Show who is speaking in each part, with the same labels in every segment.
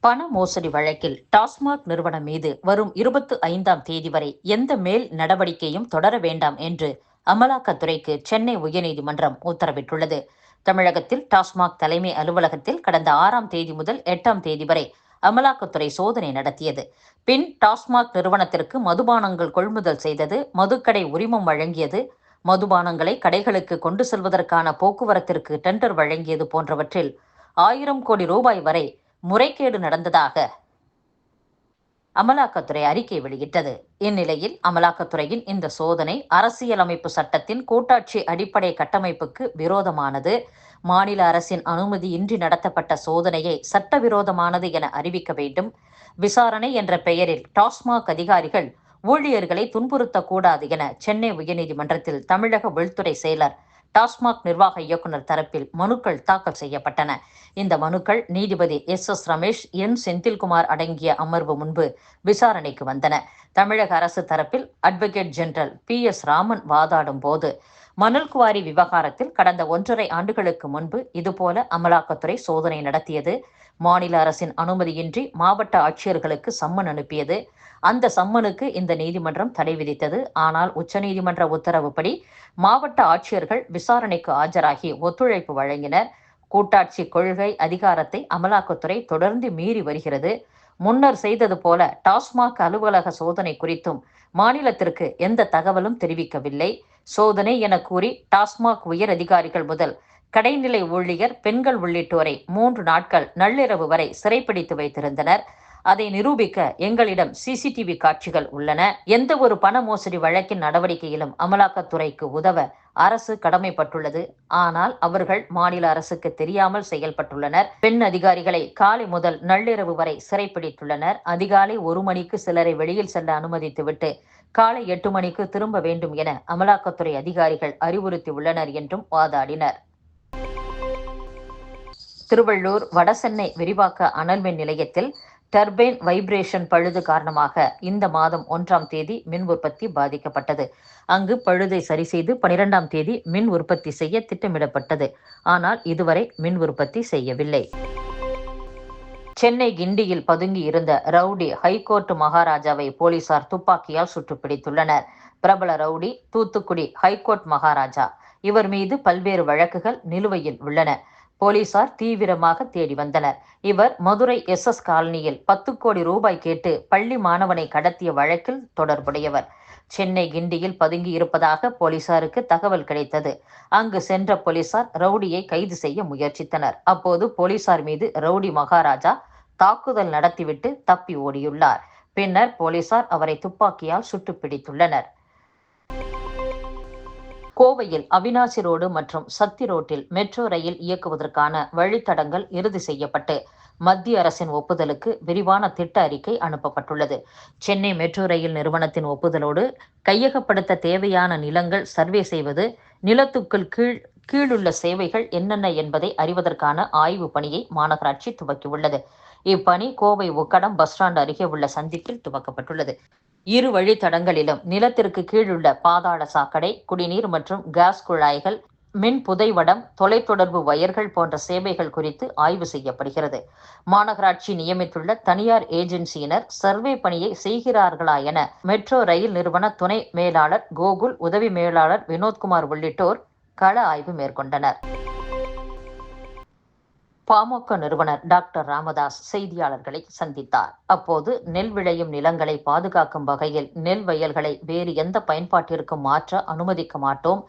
Speaker 1: பண மோசடி வழக்கில் டாஸ்மாக் நிறுவனம் மீது வரும் 25ஆம் தேதி வரை எந்த மேல் நடவடிக்கையும் தொடர வேண்டாம் என்று அமலாக்கத்துறைக்கு சென்னை உயர்நீதிமன்றம் உத்தரவிட்டுள்ளது. தமிழகத்தில் டாஸ்மாக் தலைமை அலுவலகத்தில் கடந்த 6ஆம் தேதி முதல் 8ஆம் தேதி வரை அமலாக்கத்துறை சோதனை நடத்தியது. பின் டாஸ்மாக் நிறுவனத்திற்கு மதுபானங்கள் கொள்முதல் செய்தது, மதுக்கடை உரிமம் வழங்கியது, மதுபானங்களை கடைகளுக்கு கொண்டு செல்வதற்கான போக்குவரத்திற்கு டெண்டர் வழங்கியது போன்றவற்றில் 1000 கோடி ரூபாய் வரை முறைகேடு நடந்ததாக அமலாக்கத்துறை அறிக்கை வெளியிட்டது. இந்நிலையில் அமலாக்கத்துறையின் இந்த சோதனை அரசியலமைப்பு சட்டத்தின் கூட்டாட்சி அடிப்படை கட்டமைப்புக்கு விரோதமானது, மாநில அரசின் அனுமதியின்றி நடத்தப்பட்ட சோதனையை சட்டவிரோதமானது என அறிவிக்க வேண்டும், விசாரணை என்ற பெயரில் டாஸ்மாக் அதிகாரிகள் ஊழியர்களை துன்புறுத்தக்கூடாது என சென்னை உயர்நீதிமன்றத்தில் தமிழக உள்துறை செயலர், டாஸ்மாக் நிர்வாக இயக்குநர் தரப்பில் மனுக்கள் தாக்கல் செய்யப்பட்டன. இந்த மனுக்கள் நீதிபதி எஸ். ரமேஷ், என். செந்தில்குமார் அடங்கிய அமர்வு முன்பு விசாரணைக்கு வந்தன. தமிழக அரசு தரப்பில் அட்வொகேட் ஜெனரல் பி.எஸ். ராமன் வாதாடும் போது, மணல் குவாரி விவகாரத்தில் கடந்த 1.5 ஆண்டுகளுக்கு முன்பு இதுபோல அமலாக்கத்துறை சோதனை நடத்தியது, மாநில அரசின் அனுமதியின்றி மாவட்ட ஆட்சியர்களுக்கு சம்மன் அனுப்பியது, அந்த சம்மனுக்கு இந்த நீதிமன்றம் தடை விதித்தது. ஆனால் உச்சநீதிமன்ற உத்தரவுப்படி மாவட்ட ஆட்சியர்கள் விசாரணைக்கு ஆஜராகி ஒத்துழைப்பு வழங்கினர். கூட்டாட்சி கொள்கை அதிகாரத்தை அமலாக்கத்துறை தொடர்ந்து மீறி வருகிறது. முன்னர் செய்தது போல டாஸ்மாக் அலுவலக சோதனை குறித்தும் மாநிலத்திற்கு எந்த தகவலும் தெரிவிக்கவில்லை. சோதனை என கூறி டாஸ்மாக் உயர் அதிகாரிகள் முதல் கடைநிலை ஊழியர், பெண்கள் உள்ளிட்டோரை 3 நாட்கள் நள்ளிரவு வரை சிறைப்பிடித்து வைத்திருந்தனர். அதை நிரூபிக்க எங்களிடம் சிசிடிவி காட்சிகள் உள்ளன. எந்த ஒரு பண மோசடி வழக்கின் நடவடிக்கையிலும் அமலாக்கத்துறைக்கு உதவ அரசு கடமைப்பட்டுள்ளது. ஆனால் அவர்கள் மாநில அரசுக்கு தெரியாமல் செயல்பட்டுள்ளனர். பெண் அதிகாரிகளை காலை முதல் நள்ளிரவு வரை சிறைப்பிடித்துள்ளனர். அதிகாலை 1 மணிக்கு சிலரை வெளியில் செல்ல அனுமதித்துவிட்டு காலை 8 மணிக்கு திரும்ப வேண்டும் என அமலாக்கத்துறை அதிகாரிகள் அறிவுறுத்தியுள்ளனர் என்றும் வாதாடினர். திருவள்ளூர் வடசென்னை விரிவாக்க அனல்மின் நிலையத்தில் டர்பைன் வைப்ரேஷன் பழுது காரணமாக இந்த மாதம் 1ஆம் தேதி மின் உற்பத்தி பாதிக்கப்பட்டது. அங்கு பழுதை சரி செய்து 12ஆம் தேதி மின் உற்பத்தி செய்ய திட்டமிடப்பட்டது. ஆனால் இதுவரை மின் உற்பத்தி செய்யவில்லை. சென்னை கிண்டியில் பதுங்கி இருந்த ரவுடி ஹைகோர்ட் மகாராஜாவை போலீசார் துப்பாக்கியால் சுட்டுப்பிடித்துள்ளனர். பிரபல ரவுடி தூத்துக்குடி ஹைகோர்ட் மகாராஜா. இவர் மீது பல்வேறு வழக்குகள் நிலுவையில் உள்ளன. போலீசார் தீவிரமாக தேடி வந்தனர். இவர் மதுரை SS காலனியில் 10 கோடி ரூபாய் கேட்டு பள்ளி மாணவனை கடத்திய வழக்கில் தொடர்புடையவர். சென்னை கிண்டியில் பதுங்கி இருப்பதாக போலீசாருக்கு தகவல் கிடைத்தது. அங்கு சென்ற போலீசார் ரவுடியை கைது செய்ய முயற்சித்தனர். அப்போது போலீசார் மீது ரவுடி மகாராஜா தாக்குதல் நடத்திவிட்டு தப்பி ஓடியுள்ளார். பின்னர் போலீசார் அவரை துப்பாக்கியால் சுட்டு பிடித்துள்ளனர். கோவையில் அவினாசி ரோடு மற்றும் சத்தி ரோட்டில் மெட்ரோ ரயில் இயக்குவதற்கான வழித்தடங்கள் இறுதி செய்யப்பட்டு மத்திய அரசின் ஒப்புதலுக்கு விரிவான திட்ட அறிக்கை அனுப்பப்பட்டுள்ளது. சென்னை மெட்ரோ ரயில் நிறுவனத்தின் ஒப்புதலோடு கையகப்படுத்த தேவையான நிலங்கள் சர்வே செய்வது, நிலத்துக்குள் கீழுள்ள சேவைகள் என்னென்ன என்பதை அறிவதற்கான ஆய்வு பணியை மாநகராட்சி துவக்கியுள்ளது. இப்பணி கோவை உக்கடம் பஸ் ஸ்டாண்ட் அருகே உள்ள சந்திப்பில் துவக்கப்பட்டுள்ளது. 2 வழித்தடங்களிலும் நிலத்திற்கு கீழுள்ள பாதாள சாக்கடை, குடிநீர் மற்றும் கேஸ் குழாய்கள், மின் புதைவடம், தொலைத்தொடர்பு வயர்கள் போன்ற சேவைகள் குறித்து ஆய்வு செய்யப்படுகிறது. மாநகராட்சி நியமித்துள்ள தனியார் ஏஜென்சியினர் சர்வே பணியை செய்கிறார்களா என மெட்ரோ ரயில் நிறுவன துணை மேலாளர் கோகுல், உதவி மேலாளர் வினோத்குமார் உள்ளிட்டோர் கள ஆய்வு மேற்கொண்டனர். பாமக நிறுவனர் டாக்டர் ராமதாஸ் செய்தியாளர்களை சந்தித்தார். அப்போது நெல் விளையும் நிலங்களை பாதுகாக்கும் வகையில் நெல் வயல்களை வேறு எந்த பயன்பாட்டிற்கும் மாற்ற அனுமதிக்க மாட்டோம்,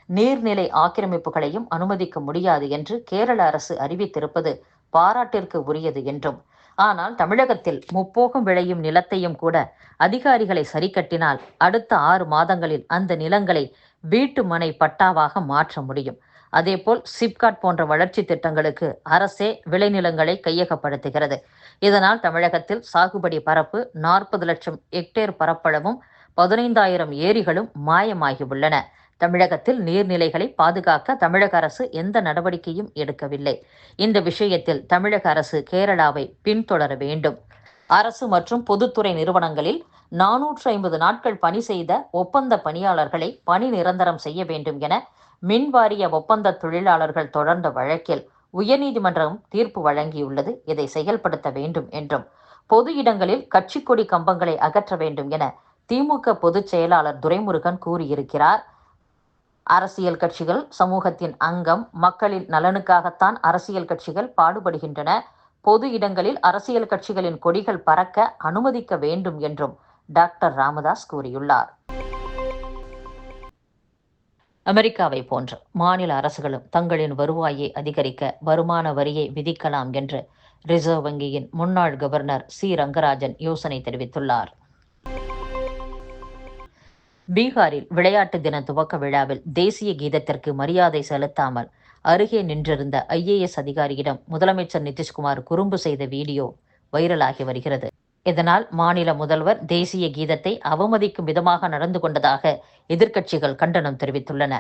Speaker 1: நீர்நிலை ஆக்கிரமிப்புகளையும் அனுமதிக்க முடியாது என்று கேரள அரசு அறிவித்திருப்பது பாராட்டிற்கு உரியது என்றும், ஆனால் தமிழகத்தில் முப்போகம் விளையும் நிலத்தையும் கூட அதிகாரிகளை சரிக்கட்டினால் அடுத்த 6 மாதங்களில் அந்த நிலங்களை வீட்டு மனை பட்டாவாக மாற்ற முடியும். அதேபோல் சிப்காட் போன்ற வளர்ச்சி திட்டங்களுக்கு அரசே விளைநிலங்களை கையகப்படுத்துகிறது. இதனால் தமிழகத்தில் சாகுபடி பரப்பு 40 லட்சம் ஹெக்டேர் பரப்பளவும் 15,000 ஏரிகளும் மாயமாகி உள்ளன. தமிழகத்தில் நீர்நிலைகளை பாதுகாக்க தமிழக அரசு எந்த நடவடிக்கையும் எடுக்கவில்லை. இந்த விஷயத்தில் தமிழக அரசு கேரளாவை பின்தொடர வேண்டும். அரசு மற்றும் பொதுத்துறை நிறுவனங்களில் 450 நாட்கள் பணி செய்த ஒப்பந்த பணியாளர்களை பணி நிரந்தரம் செய்ய வேண்டும் என மின்வாரிய ஒப்பந்த தொழிலாளர்கள் தொடர்ந்த வழக்கில் உயர்நீதிமன்றம் தீர்ப்பு வழங்கியுள்ளது. இதை செயல்படுத்த வேண்டும் என்றும், பொது இடங்களில் கட்சி கொடி கம்பங்களை அகற்ற வேண்டும் என திமுக பொதுச் செயலாளர் துரைமுருகன் கூறியிருக்கிறார். அரசியல் கட்சிகள் சமூகத்தின் அங்கம். மக்களின் நலனுக்காகத்தான் அரசியல் கட்சிகள் பாடுபடுகின்றன. பொது இடங்களில் அரசியல் கட்சிகளின் கொடிகள் பறக்க அனுமதிக்க வேண்டும் என்றும் டாக்டர் ராமதாஸ் கூறியுள்ளார். அமெரிக்காவை போன்ற மாநில அரசுகளும் தங்களின் வருவாயை அதிகரிக்க வருமான வரியை விதிக்கலாம் என்று ரிசர்வ் வங்கியின் முன்னாள் கவர்னர் சி ரங்கராஜன் யோசனை தெரிவித்துள்ளார். பீகாரில் விளையாட்டு தின துவக்க விழாவில் தேசிய கீதத்திற்கு மரியாதை செலுத்தாமல் அருகே நின்றிருந்த IAS அதிகாரியிடம் முதலமைச்சர் நிதிஷ்குமார் குறும்பு செய்த வீடியோ வைரலாகி வருகிறது. இதனால் மாநில முதல்வர் தேசிய கீதத்தை அவமதிக்கும் விதமாக நடந்து கொண்டதாக எதிர்க்கட்சிகள் கண்டனம் தெரிவித்துள்ளன.